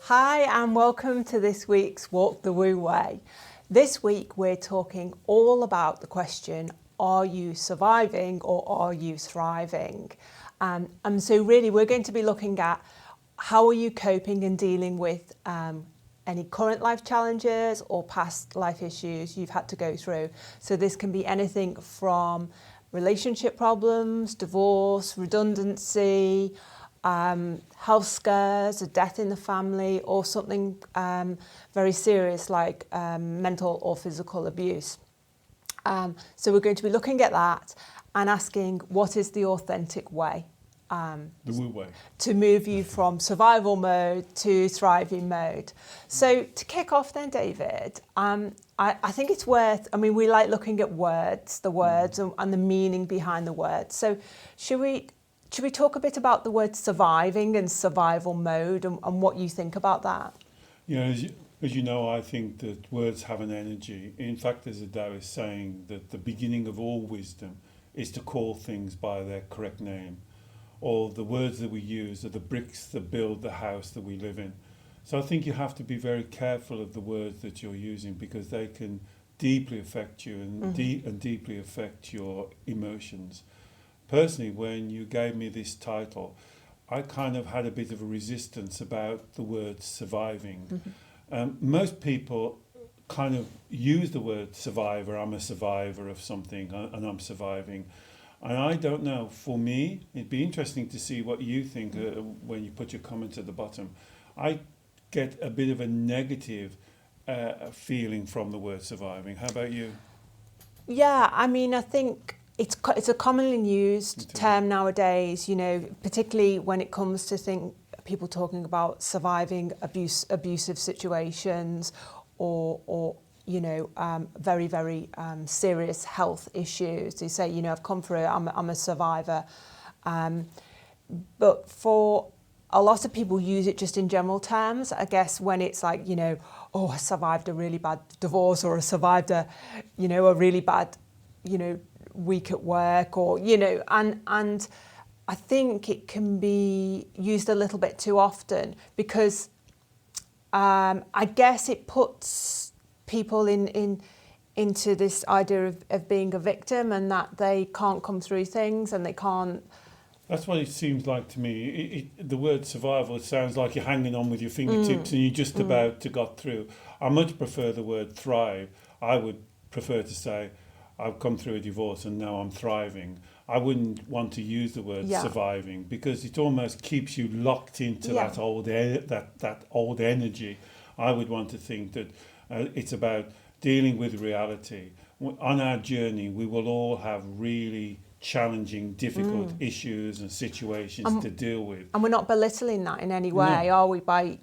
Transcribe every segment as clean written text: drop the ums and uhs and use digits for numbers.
Hi and welcome to this week's Walk the Wu Wei. This week we're talking all about the question, are you surviving or are you thriving? And so really we're going to be looking at how are you coping and dealing with any current life challenges or past life issues you've had to go through. So this can be anything from relationship problems, divorce, redundancy, health scares, a death in the family, or something very serious like mental or physical abuse. So we're going to be looking at that and asking what is the authentic way The Wu Wei. to move you from survival mode to thriving mode. So to kick off then, David, I think it's worth, we like looking at words, the words and the meaning behind the words. So should we talk a bit about the word surviving and survival mode and what you think about that? Yeah, as you know, I think that words have an energy. In fact, there's a Taoist saying that the beginning of all wisdom is to call things by their correct name. Or the words that we use are the bricks that build the house that we live in. So I think you have to be very careful of the words that you're using because they can deeply affect you and deeply affect your emotions. Personally, when you gave me this title, I kind of had a bit of a resistance about the word surviving. Most people kind of use the word survivor. I'm a survivor of something and I'm surviving. And I don't know, for me, it'd be interesting to see what you think when you put your comment at the bottom. I get a bit of a negative feeling from the word surviving. How about you? Yeah, I think it's a commonly used term nowadays, particularly when it comes to people talking about surviving abusive situations or very, very serious health issues. They say, I've come through it, I'm a survivor. But for a lot of people use it just in general terms, I guess, when it's like, I survived a really bad divorce or I survived a really bad, week at work or, and I think it can be used a little bit too often because I guess it puts people into this idea of being a victim and that they can't come through things and they can't. That's what it seems like to me. The word survival, it sounds like you're hanging on with your fingertips and you're just about to got through. I much prefer the word thrive. I would prefer to say, I've come through a divorce and now I'm thriving. I wouldn't want to use the word surviving because it almost keeps you locked into that old energy. I would want to think that it's about dealing with reality. On our journey, we will all have really challenging, difficult issues and situations to deal with. And we're not belittling that in any way, are we? By,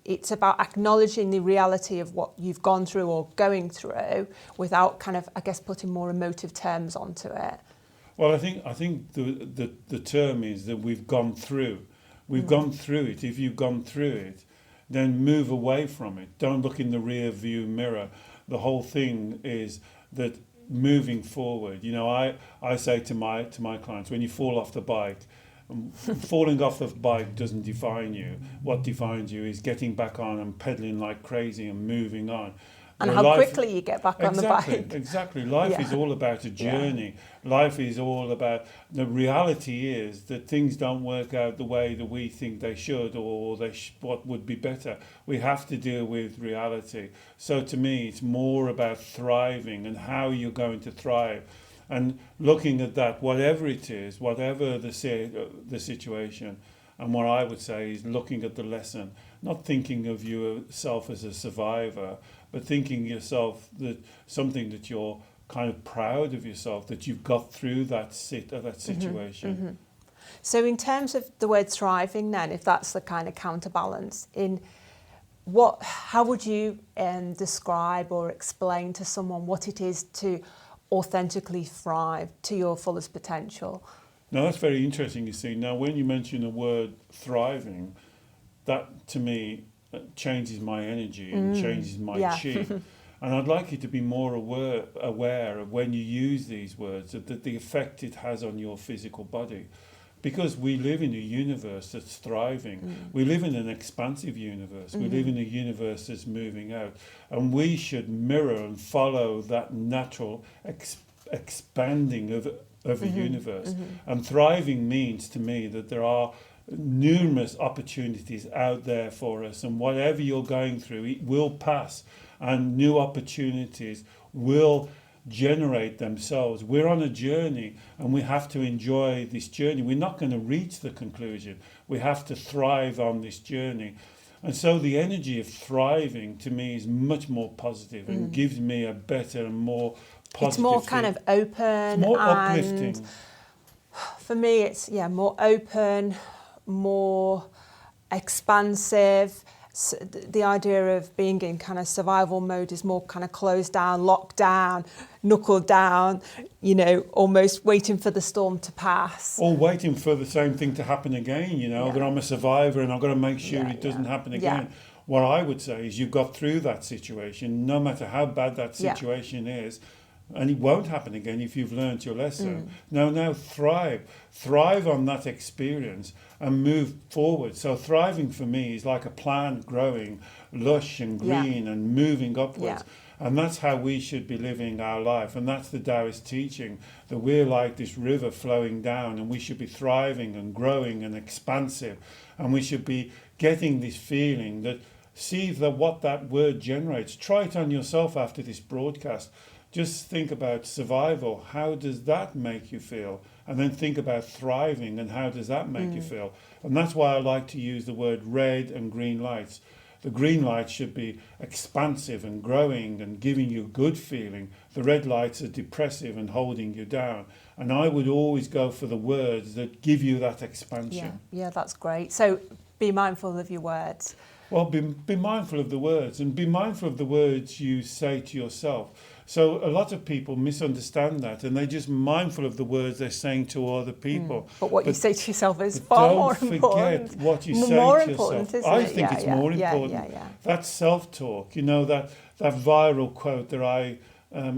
it's about acknowledging the reality of what you've gone through or going through without kind of, I guess, putting more emotive terms onto it. Well, I think the term is that we've gone through. We've gone through it. If you've gone through it, then move away from it. Don't look in the rear view mirror. The whole thing is that moving forward, I say to my clients, when you fall off the bike, falling off the bike doesn't define you. What defines you is getting back on and pedaling like crazy and moving on. And how quickly you get back on the bike. Exactly. Life is all about a journey. Life is all about, the reality is that things don't work out the way that we think they should or what would be better. We have to deal with reality. So to me, it's more about thriving and how you're going to thrive. And looking at that, whatever it is, whatever the situation, and what I would say is looking at the lesson, not thinking of yourself as a survivor, but thinking yourself that something that you're kind of proud of yourself, that you've got through that situation. So in terms of the word thriving then, if that's the kind of counterbalance, how would you describe or explain to someone what it is to authentically thrive to your fullest potential? Now that's very interesting, you see. Now when you mention the word thriving, that to me changes my energy and changes my chi. And I'd like you to be more aware of when you use these words, that the effect it has on your physical body. because we live in a universe that's thriving. We live in an expansive universe. We live in a universe that's moving out. And we should mirror and follow that natural expanding of a universe. And thriving means to me that there are numerous opportunities out there for us, and whatever you're going through, it will pass, and new opportunities will generate themselves. We're on a journey, and we have to enjoy this journey. We're not going to reach the conclusion. We have to thrive on this journey. And so the energy of thriving to me is much more positive and gives me a better and more positive. It's more kind of open, it's more and uplifting. for me it's more open, more expansive. So the idea of being in kind of survival mode is more kind of closed down, locked down, knuckled down, almost waiting for the storm to pass. Or waiting for the same thing to happen again, that I'm a survivor and I've got to make sure it doesn't happen again. Yeah. What I would say is you've got through that situation, no matter how bad that situation is, and it won't happen again if you've learned your lesson. Now thrive on that experience and move forward. So thriving for me is like a plant growing lush and green and moving upwards. And that's how we should be living our life. And that's the Taoist teaching, that we're like this river flowing down, and we should be thriving and growing and expansive. And we should be getting this feeling that, see what that word generates. Try it on yourself after this broadcast. Just think about survival. How does that make you feel? And then think about thriving, and how does that make you feel? And that's why I like to use the word red and green lights. The green lights should be expansive and growing and giving you a good feeling. The red lights are depressive and holding you down. And I would always go for the words that give you that expansion. Yeah, that's great. So be mindful of your words. Well, be mindful of the words, and be mindful of the words you say to yourself. So a lot of people misunderstand that, and they're just mindful of the words they're saying to other people. But what you say to yourself is far more important. Don't forget what you say more to important, yourself. isn't I it? think it's more important. Yeah. That self-talk, that viral quote that I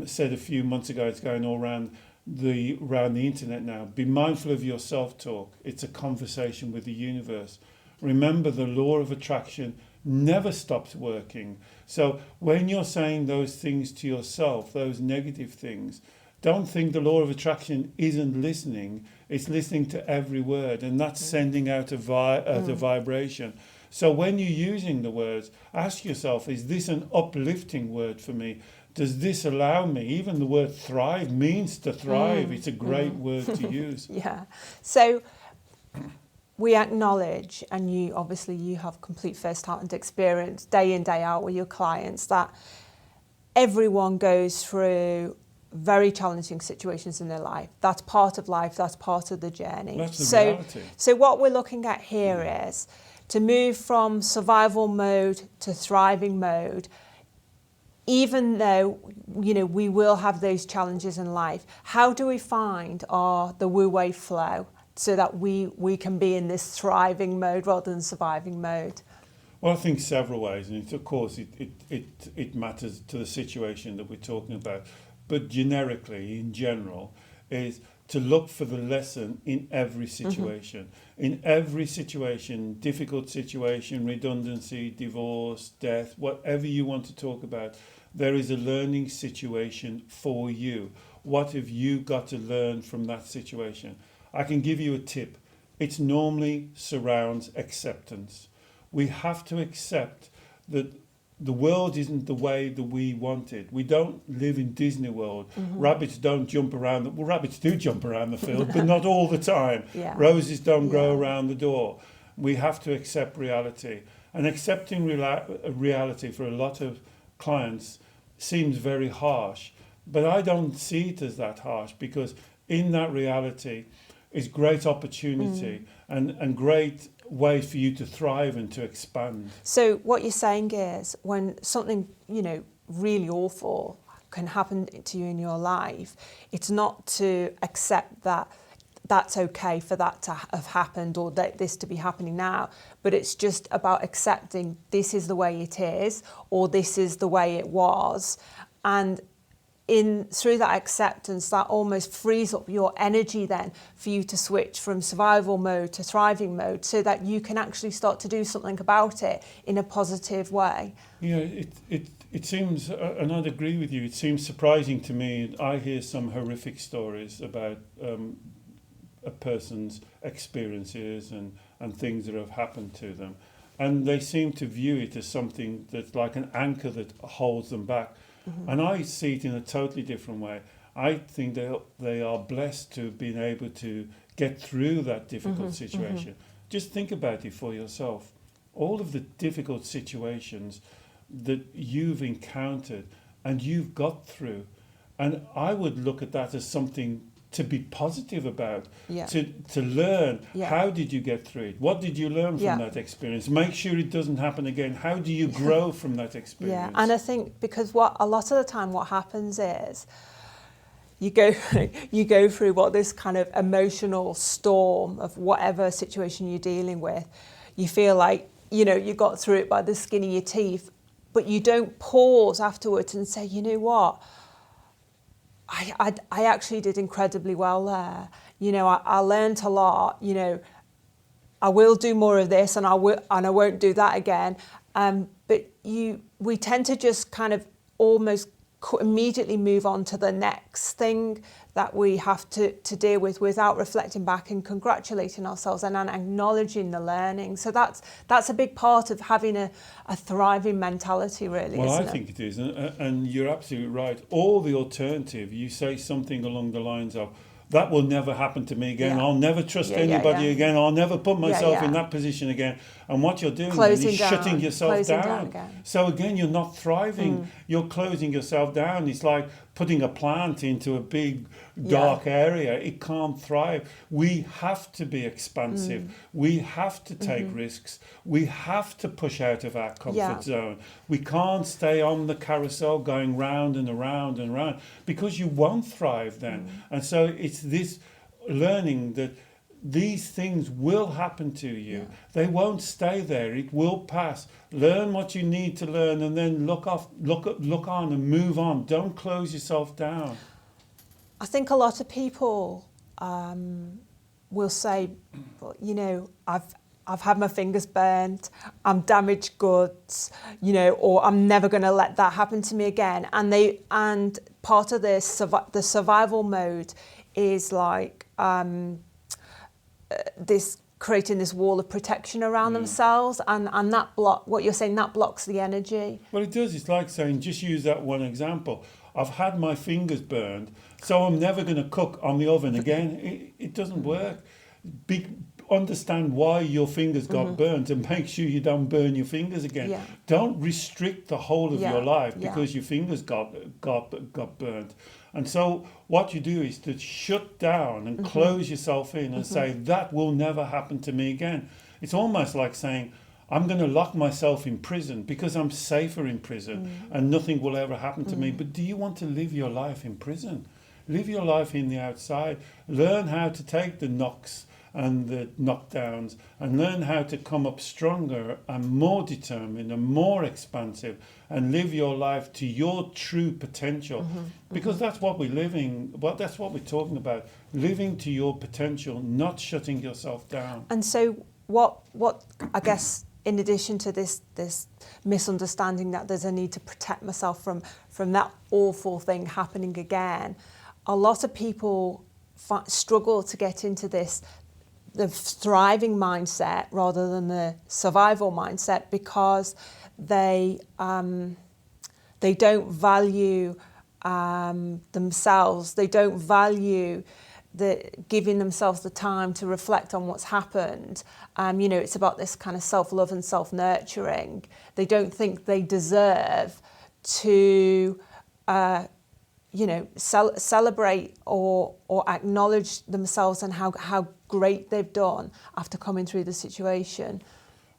said a few months ago, it's going all around the internet now. Be mindful of your self-talk. It's a conversation with the universe. Remember, the law of attraction never stops working. So when you're saying those things to yourself, those negative things, don't think the law of attraction isn't listening. It's listening to every word, and that's sending out a vibration. So when you're using the words, ask yourself, is this an uplifting word for me? Does this allow me? Even the word thrive means to thrive. It's a great word to use. Yeah. So we acknowledge, and you have complete first-hand experience day in, day out with your clients, that everyone goes through very challenging situations in their life. That's part of life, that's part of the journey. That's the reality. So what we're looking at here is to move from survival mode to thriving mode. Even though, we will have those challenges in life, how do we find the Wu Wei flow, so that we can be in this thriving mode rather than surviving mode? Well, I think several ways, and of course it matters to the situation that we're talking about. But generically, in general, is to look for the lesson in every situation. In every situation, difficult situation, redundancy, divorce, death, whatever you want to talk about, there is a learning situation for you. What have you got to learn from that situation? I can give you a tip. It normally surrounds acceptance. We have to accept that the world isn't the way that we want it. We don't live in Disney World. Rabbits don't jump around. Well, rabbits do jump around the field, but not all the time. Roses don't grow around the door. We have to accept reality. And accepting reality for a lot of clients seems very harsh. But I don't see it as that harsh, because in that reality is great opportunity and great way for you to thrive and to expand. So what you're saying is, when something, really awful can happen to you in your life, it's not to accept that that's okay for that to have happened, or that this to be happening now, but it's just about accepting this is the way it is, or this is the way it was, and through that acceptance, that almost frees up your energy then for you to switch from survival mode to thriving mode, so that you can actually start to do something about it in a positive way. Yeah, it seems, and I'd agree with you, it seems surprising to me. I hear some horrific stories about a person's experiences and things that have happened to them. And they seem to view it as something that's like an anchor that holds them back. Mm-hmm. And I see it in a totally different way. I think they are blessed to have been able to get through that difficult situation. Mm-hmm. Just think about it for yourself. All of the difficult situations that you've encountered and you've got through. And I would look at that as something to be positive about, to learn. How did you get through it? What did you learn from that experience? Make sure it doesn't happen again. How do you grow from that experience? Yeah, and I think because a lot of the time what happens is you go through this kind of emotional storm of whatever situation you're dealing with. You feel like, you got through it by the skin of your teeth, but you don't pause afterwards and say, you know what? I actually did incredibly well there. I learned a lot. I will do more of this, and I won't do that again. But we tend to just kind of almost immediately move on to the next thing that we have to deal with without reflecting back and congratulating ourselves and acknowledging the learning. So that's a big part of having a thriving mentality, really. Well, isn't I think it is, and you're absolutely right. Or the alternative, you say something along the lines of, that will never happen to me again. I'll never trust anybody again. I'll never put myself in that position again. And what you're doing is shutting yourself down. So again, you're not thriving. You're closing yourself down. It's like putting a plant into a big dark area. It can't thrive. We have to be expansive. We have to take risks. We have to push out of our comfort zone. We can't stay on the carousel going round and around and around, because you won't thrive then. And so it's this learning that these things will happen to you. They won't stay there. It will pass. Learn what you need to learn, and then look on and move on. Don't close yourself down. I think a lot of people will say, I've had my fingers burnt, I'm damaged goods, or I'm never going to let that happen to me again. And part of this, the survival mode, is like this creating this wall of protection around themselves, and that what you're saying, that blocks the energy. Well, it does. It's like saying, just use that one example. I've had my fingers burned, so I'm never going to cook on the oven again. It doesn't work. Understand why your fingers got burnt, and make sure you don't burn your fingers again. Don't restrict the whole of your life because your fingers got burnt. And so what you do is to shut down and close yourself in and say, that will never happen to me again. It's almost like saying, I'm going to lock myself in prison because I'm safer in prison and nothing will ever happen to me. But do you want to live your life in prison? Live your life in the outside. Learn how to take the knocks and the knockdowns, and learn how to come up stronger and more determined and more expansive, and live your life to your true potential. Because that's what we're living, that's what we're talking about, living to your potential, not shutting yourself down. And so what I guess, in addition to this misunderstanding that there's a need to protect myself from that awful thing happening again, a lot of people struggle to get into the thriving mindset rather than the survival mindset, because they don't value themselves. They don't value giving themselves the time to reflect on what's happened. It's about this kind of self-love and self-nurturing. They don't think they deserve to celebrate or acknowledge themselves and how great they've done after coming through the situation.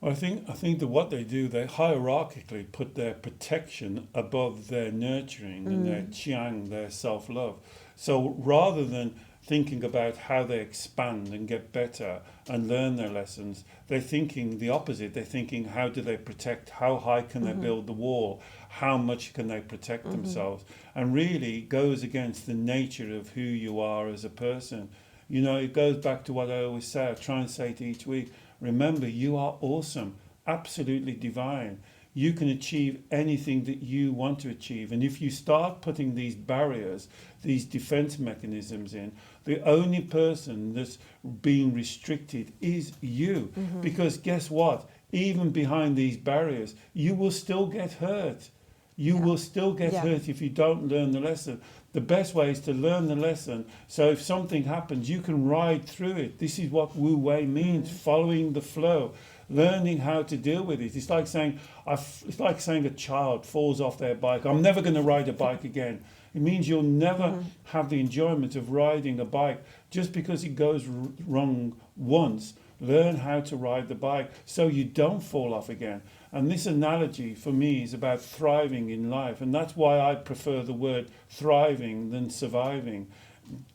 Well, I think that what they do, they hierarchically put their protection above their nurturing and their chiang, their self-love. So rather than thinking about how they expand and get better and learn their lessons. They're thinking the opposite. They're thinking, how do they protect? How high can they build the wall? How much can they protect themselves? And really goes against the nature of who you are as a person. You know, it goes back to what I always say. I try and say to each week, remember, you are awesome, absolutely divine. You can achieve anything that you want to achieve. And if you start putting these barriers, these defense mechanisms in, the only person that's being restricted is you. Because guess what? Even behind these barriers, you will still get hurt. You will still get hurt if you don't learn the lesson. The best way is to learn the lesson. So if something happens, you can ride through it. This is what Wu Wei means, following the flow. Learning how to deal with it. It's like saying a child falls off their bike. I'm never going to ride a bike again. It means you'll never have the enjoyment of riding a bike just because it goes wrong once. Learn how to ride the bike so you don't fall off again. And this analogy for me is about thriving in life. And that's why I prefer the word thriving than surviving.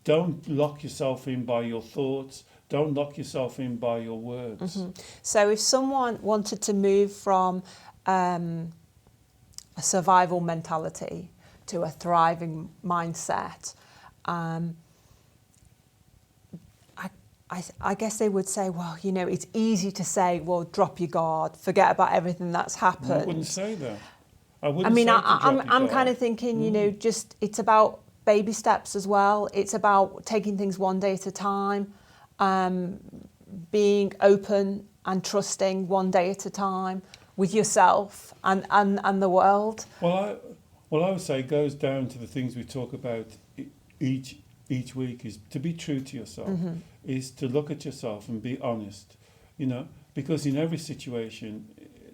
Don't lock yourself in by your thoughts. Don't lock yourself in by your words. So if someone wanted to move from a survival mentality to a thriving mindset, I guess they would say, well, you know, it's easy to say, well, drop your guard, forget about everything that's happened. I wouldn't say that. I'm kind of thinking, you know, just it's about baby steps as well. It's about taking things one day at a time. Being open and trusting one day at a time with yourself and the world. Well, I would say it goes down to the things we talk about each week, is to be true to yourself, is to look at yourself and be honest, you know, because in every situation,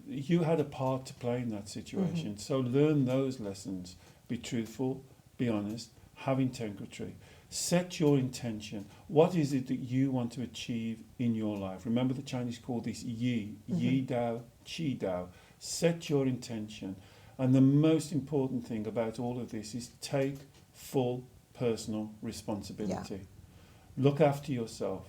you had a part to play in that situation. So learn those lessons, be truthful, be honest, have integrity. Set your intention. What is it that you want to achieve in your life? Remember, the Chinese call this yi, yi dao, qi dao. Set your intention. And the most important thing about all of this is take full personal responsibility. Look after yourself.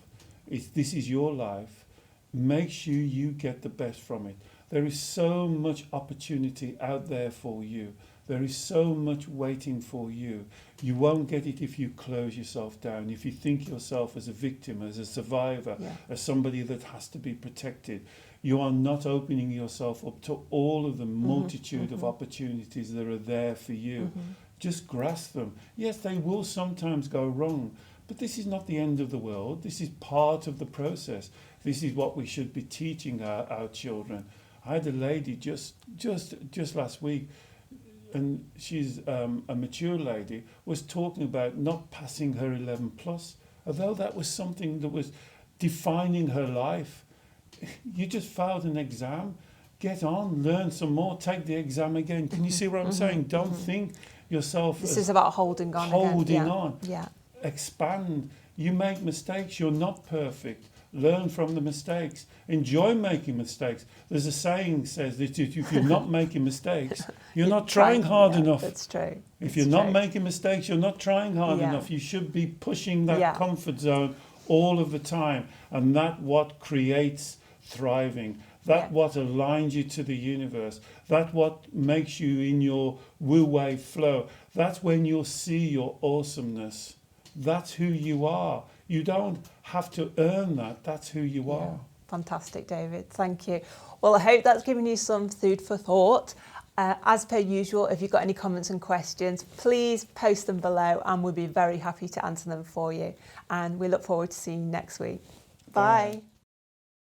This is your life. Make sure you get the best from it. There is so much opportunity out there for you. There is so much waiting for you. You won't get it if you close yourself down, if you think yourself as a victim, as a survivor, as somebody that has to be protected. You are not opening yourself up to all of the multitude of opportunities that are there for you. Just grasp them. Yes, they will sometimes go wrong, but this is not the end of the world. This is part of the process. This is what we should be teaching our children. I had a lady just last week, and she's a mature lady, was talking about not passing her 11 plus, although that was something that was defining her life. You just failed an exam, get on, learn some more, take the exam again. Can you see what I'm saying? Don't think yourself This is about holding on. Yeah. Expand. You make mistakes, you're not perfect. Learn from the mistakes. Enjoy making mistakes. There's a saying says that if you're not making mistakes, you're not trying hard enough. That's true. If you're not making mistakes, you're not trying hard enough. You should be pushing that comfort zone all of the time. And that's what creates thriving. That's what aligns you to the universe. That's what makes you in your Wu Wei flow. That's when you'll see your awesomeness. That's who you are. You don't have to earn that. That's who you are. Fantastic, David. Thank you. Well, I hope that's given you some food for thought. As per usual, if you've got any comments and questions, please post them below and we'll be very happy to answer them for you. And we look forward to seeing you next week. Bye.